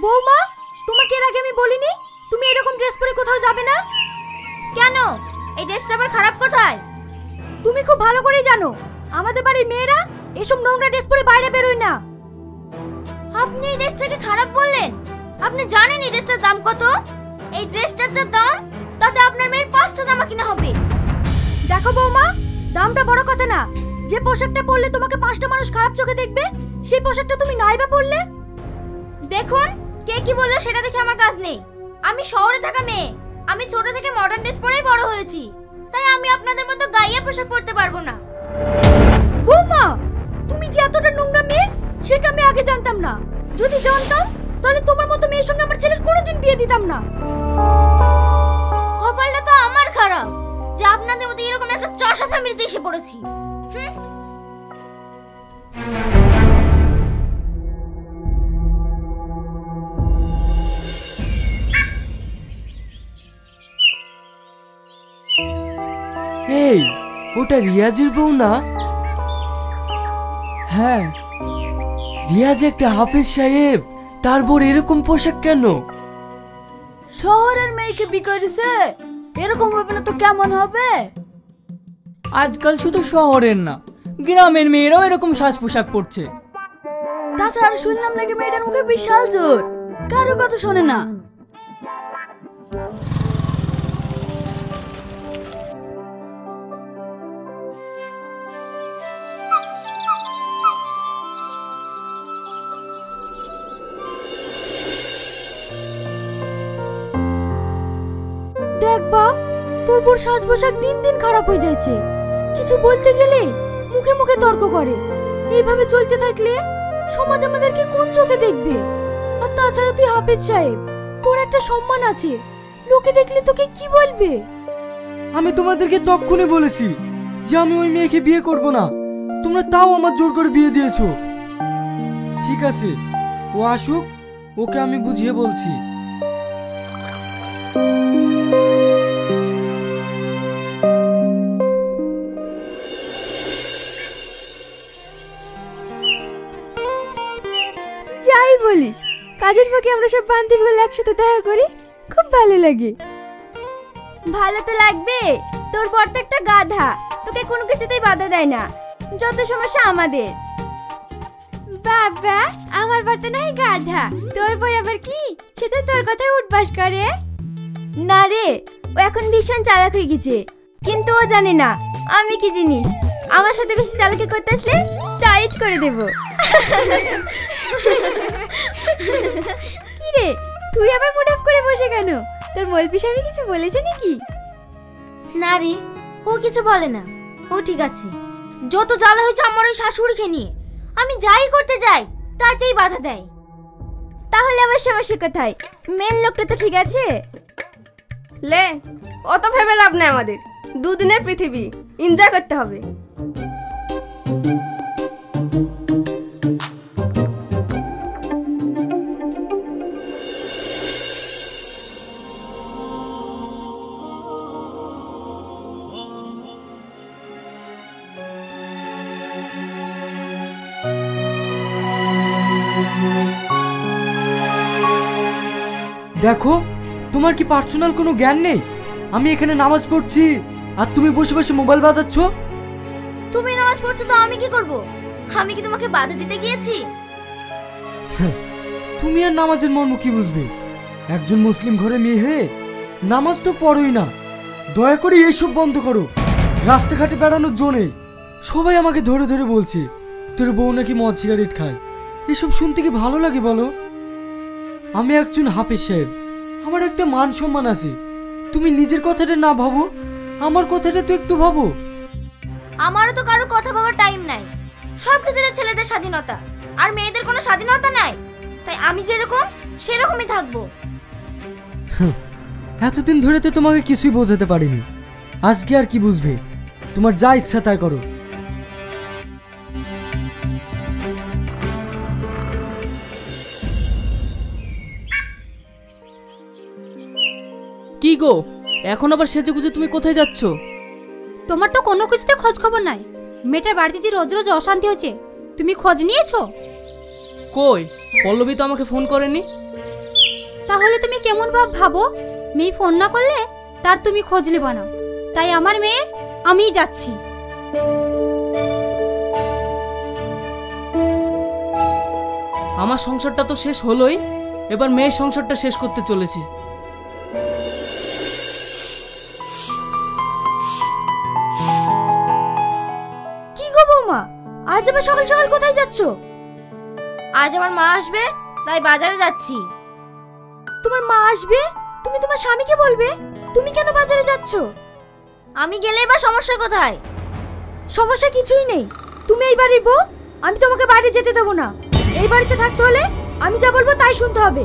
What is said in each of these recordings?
বৌমা, তোমাকে এর আগে আমি বলিনি তুমি এরকম ড্রেস পরে কোথাও যাবে না? কেন? এই ড্রেসটা আবার খারাপ কোথায়? তুমি খুব ভালো করেই জানো আমাদের বাড়ির মেয়েরা এসব নোংরা ড্রেস পরে বাইরে বেরোয় না। আপনি এই ড্রেসটাকে খারাপ বললেন? আপনি জানেন এই ড্রেসটার দাম কত? এই ড্রেসটার যা দাম তাতে আপনার মেয়ের 5টা জামা কিনা হবে। দেখো বৌমা, দামটা বড় কথা না, যে পোশাকটা পরলে তোমাকে 5টা মানুষ খারাপ চোখে দেখবে সেই পোশাকটা তুমি নাইবা পরলে। দেখুন, কে কি বললো সেটা দেখে আমার কাজ নেই। আমি শহরে থাকা মেয়ে, আমি ছোট থেকে মডার্ন ড্রেস পরেই বড় হয়েছি, তাই আমি আপনাদের মতো গাইয়া পোশাক পরতে পারবো না। বৌমা, তুমি যে এতটা নোংরা মেয়ে সেটা আমি আগে জানতাম না। যদি জানতাম তাহলে তোমার মতো মেয়ের সঙ্গে আমার ছেলের কোনোদিন বিয়ে দিতাম না। কপালটা তো আমার খারাপ যে আপনাদের মতো এরকম একটা চষা ফ্যামিলিতে এসে পড়েছি। এই, ওটা রিয়াজের বউ না? হ্যাঁ, রিয়াজ একটা হাফেজ সাহেব, তার বউর এরকম পোশাক কেন? শহরের মেয়েকে বিয়ে করেছে, এরকম হবে না তো কেমন হবে? আজকাল শুধু শহরের না, গ্রামের মেয়েরাও এরকম সাজ পোশাক পরছে। তাছাড়া শুনলাম নাকি মেয়েটার মুখে বিশাল জোর, কারো কথা শোনে না। দেখ বাপ, তোর বোর সাজ পোশাক দিন দিন খারাপ হয়ে যাচ্ছে। কিছু বলতে গেলে মুখে মুখে তর্ক করে। এইভাবে চলতে থাকলে সমাজ আমাদেরকে কোন চোখে দেখবে? আর তাছাড়া তুই হাফেজ সাহেব, তোর একটা সম্মান আছে, লোকে দেখলে তোকে কি বলবে? আমি তোমাদেরকে তখনই বলেছি যে আমি ওই মেয়েকে বিয়ে করব না, তোমরা তাও আমার জোর করে বিয়ে দিয়েছো। ঠিক আছে, ও আসুক, ওকে আমি বুঝিয়ে বলছি। যাই বলিস, কাজের ফাঁকে আমরা সব বান্ধবীগুলো একসাথে দেখা করি, খুব ভালো লাগে। ভালো তো লাগবে, তোর বর তো একটা গাধা, তোকে কোনো কিছুতেই বাধা দেয় না, যত সমস্যা আমাদের। বাবা, আমার বর তো নাই গাধা, তোর বর আবার কি? সে তো তোর কথায় উঠবাস করে। না রে, ও এখন ভীষণ চালাক হয়ে গেছে, কিন্তু ও জানে না আমি কি জিনিস। আমার সাথে বেশি চালাকি করতে আসলে চাইট করে দেব। কি রে, তুই আবার মুড অফ করে বসে কেন? তোর মলপি স্বামী কিছু বলেছে নাকি? না রে, ও কিছু বলে না, ও ঠিক আছে। যত জ্বালা হয়েছে আমার ওই শাশুড়িকে নিয়ে, আমি যাই করতে যাই তাতেই বাধা দেয়। তাহলে আবার সমস্যা কোথায়? মেন লোকটা তো ঠিক আছে। লে, অত ভেবে লাভ নেই, আমাদের দুদিনের পৃথিবী, এনজয় করতে হবে। দেখো, তোমার কি পার্সোনাল কোনো জ্ঞান নেই? আমি এখানে নামাজ পড়ছি আর তুমি বসে বসে মোবাইল বাজাচ্ছ। তুমি নামাজ পড়ছো তো আমি কি করব? আমি কি তোমাকে বাধা দিতে গিয়েছি? তুমি আর নামাজের মর্ম কি বুঝবে? একজন মুসলিম ঘরে মেয়ে হয়ে নামাজ তো পড়োই না। দয়া করে এসব বন্ধ করো। রাস্তাঘাটে বেড়ানোর জো নেই। সবাই আমাকে ধরে ধরে বলছে তোর বউ নাকি মদ সিগারেট খায়। এসব শুনতে কি ভালো লাগে বলো? আমি একজন হাফেজ সাহেব, আমার একটা মান সম্মান আছে। তুমি নিজের কথাটা না ভাবো, আমার কথাটা তো একটু ভাবো। আমারও তো কারো কথা ভাবার টাইম নাই। সব কিছুতে ছেলেদের স্বাধীনতা আর মেয়েদের কোনো স্বাধীনতা নাই, তাই আমি যেরকম সেরকমই থাকবো। এতদিন ধরে তো তোমাকে কিছুই বোঝাতে পারিনি, আজকে আর কি বুঝবে? তোমার যা ইচ্ছা তাই করো। কি গো, এখন আবার সেজে গুজে তুমি কোথায় যাচ্ছ? তোমার তো কোনো কিছুতে খোঁজ খবর নাই। মেয়েটার বাড়িতে যে রোজ রোজ অশান্তি হচ্ছে, তুমি খোঁজ নিয়েছো? কই, পল্লবী তো আমাকে ফোন করেনি। তাহলে তুমি কেমন ভাবো? মেয়ে ফোন না করলে তার তুমি খোঁজ নেবা না, তাই আমার মেয়ে আমিই যাচ্ছি। আমার সংসারটা তো শেষ হলোই, এবার মেয়ের সংসারটা শেষ করতে চলেছে। কি গো বৌমা, আজ আবার সকাল সকাল কোথায় যাচ্ছ? আজ আমার মা আসবে, তাই বাজারে যাচ্ছি। তোমার মা আসবে, তুমি তোমার স্বামীকে বলবে, তুমি কেন বাজারে যাচ্ছ? আমি গেলেই বা সমস্যা কোথায়? সমস্যা কিছুই নেই, তুমি এই বাড়ির বউ, আমি তোমাকে বাড়ি যেতে দেবো না। এই বাড়িতে থাকতে হলে আমি যা বলবো তাই শুনতে হবে,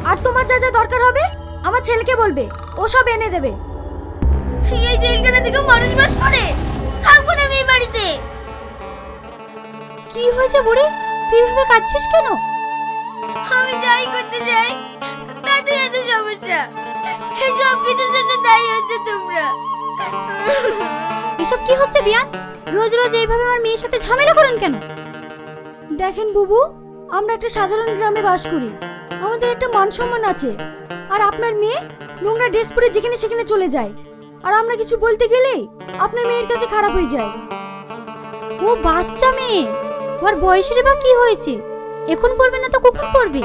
আর তোমার যা যা দরকার হবে আমার ছেলেকে বলবে, ও সব এনে দেবে। এই জেলখানা থেকে মানুষ বাস করে, থাকবো না আমি এই বাড়িতে। কি হয়েছে বুড়ি, তুই এভাবে কাঁদছিস কেন? আমি যাই করতে যাই তাতে এত সমস্যা, এই সব কিছুর জন্য দায়ী হচ্ছে তোমরা। এসব কি হচ্ছে বিয়ান? রোজ রোজ এইভাবে আমার মেয়ের সাথে ঝামেলা করেন কেন? দেখেন বুবু, আমরা একটা সাধারণ গ্রামে বাস করি, আমাদের একটা মান সম্মান আছে, আর আপনার মেয়ে নোংরা ড্রেস পরে যেখানে সেখানে চলে যায়, আর আমরা কিছু বলতে গেলেই আপনার মেয়ের কাছে খারাপ হয়ে যায়। ও বাচ্চা মেয়ে, ওর বয়সের বা কি হয়েছে? এখন পড়বে না তো কখন পড়বে?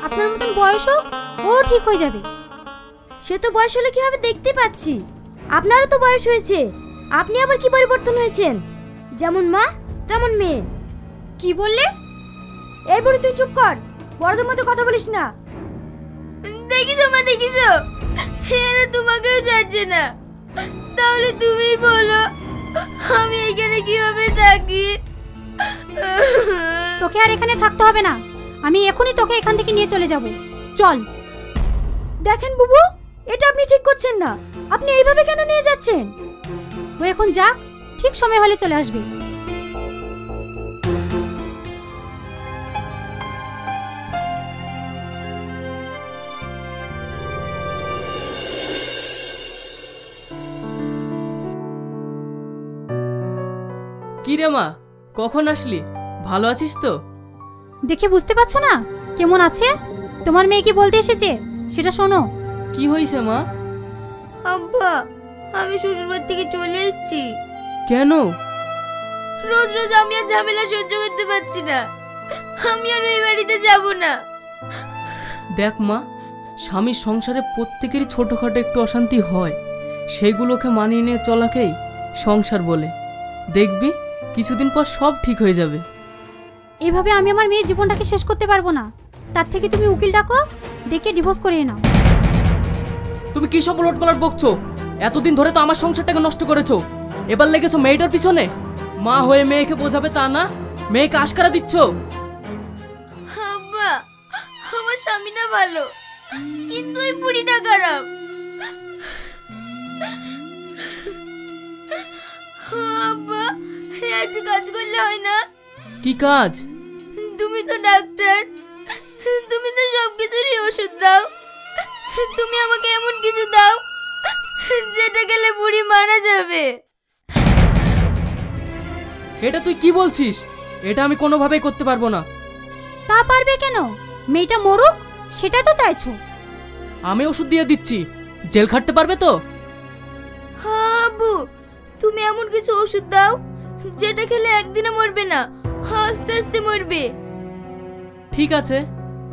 আপনার মতন বয়স হোক, ও ঠিক হয়ে যাবে। সে তো বয়স হলে কি হবে দেখতে পাচ্ছি, আপনারও তো বয়স হয়েছে, আপনি আবার কি পরিবর্তন হয়েছেন? যেমন মা তেমন মেয়ে। কি বললে? এই বুড়ি তুই চুপ কর, বড়দের মধ্যে কথা বলিস না। দেখিছো মা, দেখিছো এরা তোমাকেও ছাড়ছে না, তাহলে তুমিই বলো আমি এখানে কিভাবে থাকি? তোকে আর এখানে থাকতে হবে না, আমি এখনই তোকে এখান থেকে নিয়ে চলে যাব, চল। দেখেন বুবু, এটা আপনি ঠিক করছেন না, আপনি এইভাবে কেন নিয়ে যাচ্ছেন? ও এখন যাক, ঠিক সময় হলে চলে আসবে। কি রে মা, কখন আসলি? ভালো আছিস তো? দেখে বুঝতে পারছো না কেমন আছে? তোমার মেয়ে কি বলতে এসেছে সেটা শোনো। কি হয়েছে মা? আব্বা, আমি শ্বশুরবাড়ি থেকে চলে এসেছি। কেন? রোজ রোজ আমি আর ঝামেলা সহ্য করতে পারছি না, আমি আর ওই বাড়িতে যাব না। দেখ মা, স্বামীর সংসারে প্রত্যেকেরই ছোটখাটো একটু অশান্তি হয়, সেইগুলোকে মানিয়ে নিয়ে চলাকেই সংসার বলে। দেখবি কিছুদিন পর সব ঠিক হয়ে যাবে। এভাবে আমি আমার মেয়ের জীবনটাকে শেষ করতে পারবো না, তার থেকে তুমি উকিল ডাকো, ডেকে ডিভোর্স করিয়ে নাও। তুমি কি সব উলটপালট বকছো? এতদিন ধরে তো আমার সংসারটাকে নষ্ট করেছো, এবার লেগেছো মেয়েটার পিছনে। মা হয়ে মেয়েকে বোঝাবে তা না, মেয়েকে আশকারা দিচ্ছ। আব্বা, আমার স্বামী না ভালো, কিন্তু ওই বুড়িটা খারাপ। আব্বা, একটু কাজ করলে হয় না? কি কাজ? তুমি তো ডাক্তার, তুমি তো সবকিছুরই ওষুধ দাও, তুমি আমাকে এমন কিছু দাও যেটা খেলে বুড়ি মারা যাবে। এটা তুই কি বলছিস? এটা আমি কোনোভাবেই করতে পারবো না। তা পারবে কেন? মেয়েটা মরুক, সেটা তো চাইছো। আমি ওষুধ দিয়ে দিচ্ছি, জেল খাটতে পারবে তো? হ্যাঁ আব্বু, তুমি এমন কিছু ওষুধ দাও যেটা খেলে একদিনে মরবে না, আস্তে আস্তে মরবে। ঠিক আছে,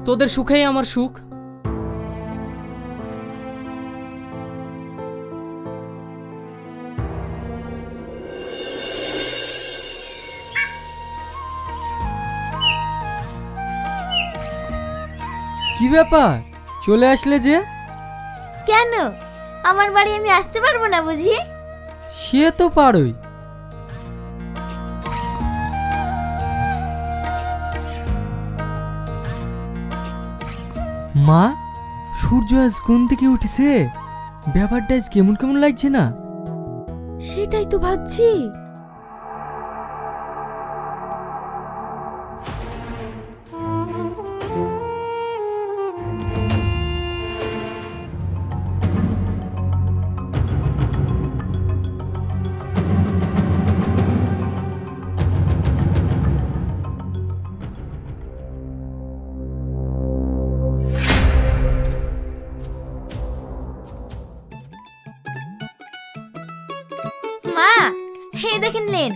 তোদের সুখেই আমার সুখ। কি ব্যাপার, চলে আসলে যে? কেন, আমার বাড়ি আমি আসতে পারবো না বুঝি? সে তো পারোই। মা, সূর্য আজ কোন থেকে উঠেছে? ব্যাপারটা আজ কেমন কেমন লাগছে না? সেটাই তো ভাবছি। দেখেন নেন,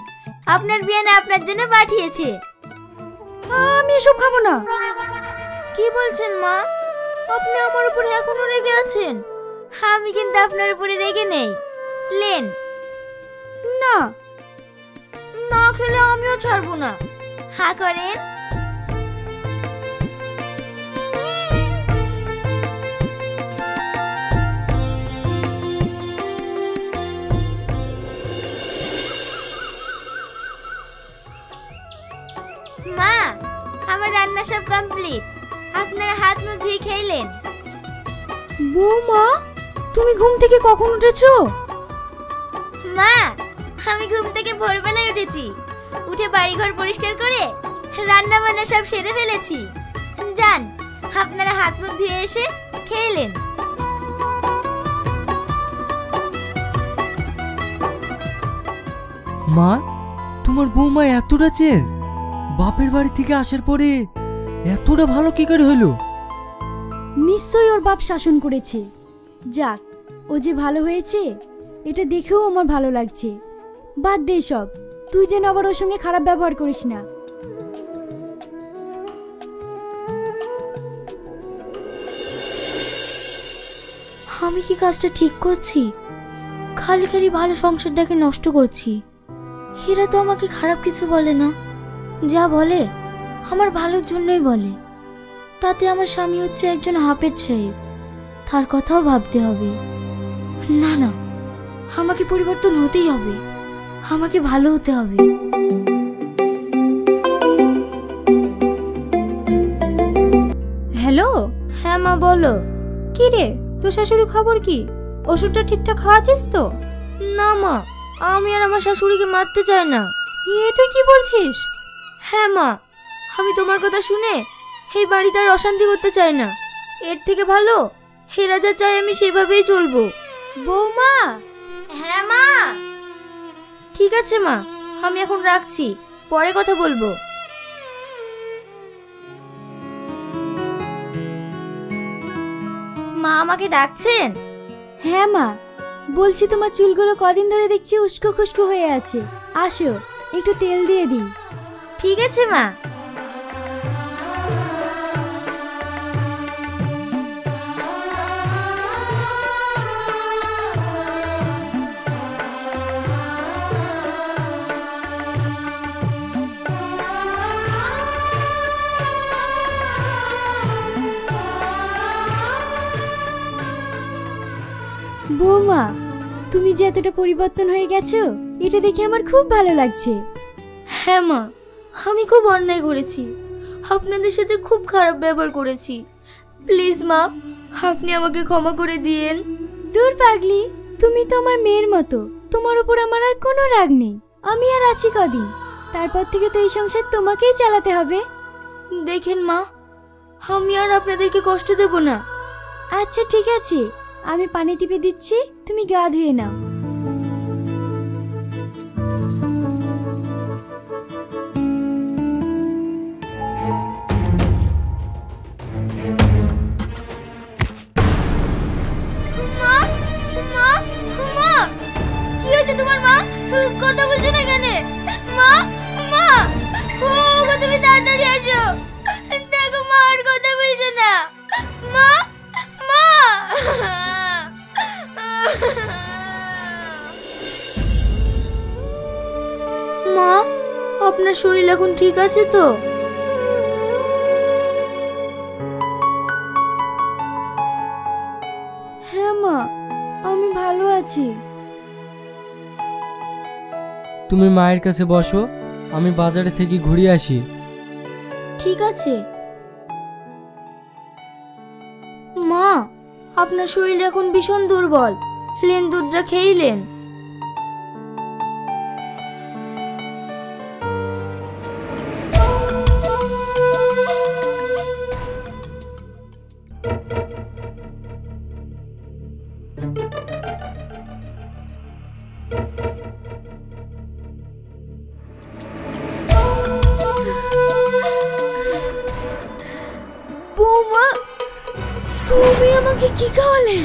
আপনার বিয়ান আপনার জন্য পাঠিয়েছে। আমি এসব খাবো না। কি বলছেন মা? আপনি আমার উপরে এখনো রেগে আছেন? আমি কিন্তু আপনার উপরে রেগে নেই। লেন। না, না খেলে আমিও ছাড়বো না। হা করেন। মা, আমার রান্না সব কমপ্লিট। আপনারা হাত মুখ ধুয়ে খেলেন? বৌমা, তুমি ঘুম থেকে কখন উঠেছো? মা, আমি ঘুম থেকে ভোরবেলায় উঠেছি। উঠে বাড়িঘর পরিষ্কার করে রান্না বান্না সব সেরে ফেলেছি। যান, আপনারা হাত মুখ ধুয়ে এসে খেলেন। মা, তোমার বৌমা এতটা চেঞ্জ? বাপের বাড়ি থেকে আসার পরে এতটা ভালো কি করে হলো? নিশ্চয়ই ওর বাপ শাসন করেছে। যাক, ও যে ভালো হয়েছে এটা দেখেও আমার ভালো লাগছে। বাদ দে সব, তুই যেন আবার ওর সঙ্গে খারাপ ব্যবহার করিস না। আমি কি কাজটা ঠিক করছি? খালি খালি ভালো সংসারটাকে নষ্ট করছি। এরা তো আমাকে খারাপ কিছু বলে না, যা বলে আমার ভালোর জন্যই বলে। তাতে আমার স্বামী হচ্ছে একজন হাফেজ সাহেব, তার কথাও ভাবতে হবে। না না, আমাকে পরিবর্তন হতেই হবে, আমাকে ভালো হতে হবে। হ্যালো। হ্যাঁ মা, বলো। কি রে, তোর শাশুড়ি খবর কি? ওষুধটা ঠিকঠাক খাওয়াছিস তো? না মা, আমি আর আমার শাশুড়িকে মারতে চাই না। এ তুই কি বলছিস? হ্যাঁ মা, আমি তোমার কথা শুনে এই বাড়িতে আর অশান্তি করতে চাই না। এর থেকে ভালো হেরা যা চাই আমি সেভাবেই চলবো। বৌমা। হ্যাঁ মা। ঠিক আছে মা, আমি এখন রাখছি, পরে কথা বলবো। মা আমাকে ডাকছেন? হ্যাঁ মা, বলছি তোমার চুলগুলো কদিন ধরে দেখছি উস্কো খুস্কো হয়ে আছে। আসো, একটু তেল দিয়ে দিই। ঠিক আছে মা। বৌমা, তুমি যে এতটা পরিবর্তন হয়ে গেছো এটা দেখে আমার খুব ভালো লাগছে। হ্যাঁ মা, আমি খুব অন্যায় করেছি, আপনাদের সাথে খুব খারাপ ব্যবহার করেছি। প্লিজ মা, আপনি আমাকে ক্ষমা করে দিয়েন। দূর পাগলি, তুমি তো আমার মেয়ের মতো, তোমার উপর আমার আর কোনো রাগ নেই। আমি আর আছি কদিন, তারপর থেকে তো এই সংসার তোমাকেই চালাতে হবে। দেখেন মা, আমি আর আপনাদেরকে কষ্ট দেব না। আচ্ছা ঠিক আছে, আমি পানি টিপে দিচ্ছি, তুমি গা ধুয়ে নাও। মা, মা, মা, কি হয়েছে তোমার? মা কথা বলছো না কেন? মা, মা, ও গো, তুমি তাড়াতাড়ি আসো। দেখো মা আর কথা বলছো না। মা, মা। মা, আপনার শরীর এখন ঠিক আছে তো? হ্যাঁ মা, আমি ভালো আছি। তুমি মায়ের কাছে বসো, আমি বাজারে থেকে ঘুরে আসি। ঠিক আছে। মা, আপনার শরীর এখন ভীষণ দুর্বল, লেন দুধটা খেইলেন। বৌমা, তুমি আমাকে কি খাওয়ালে?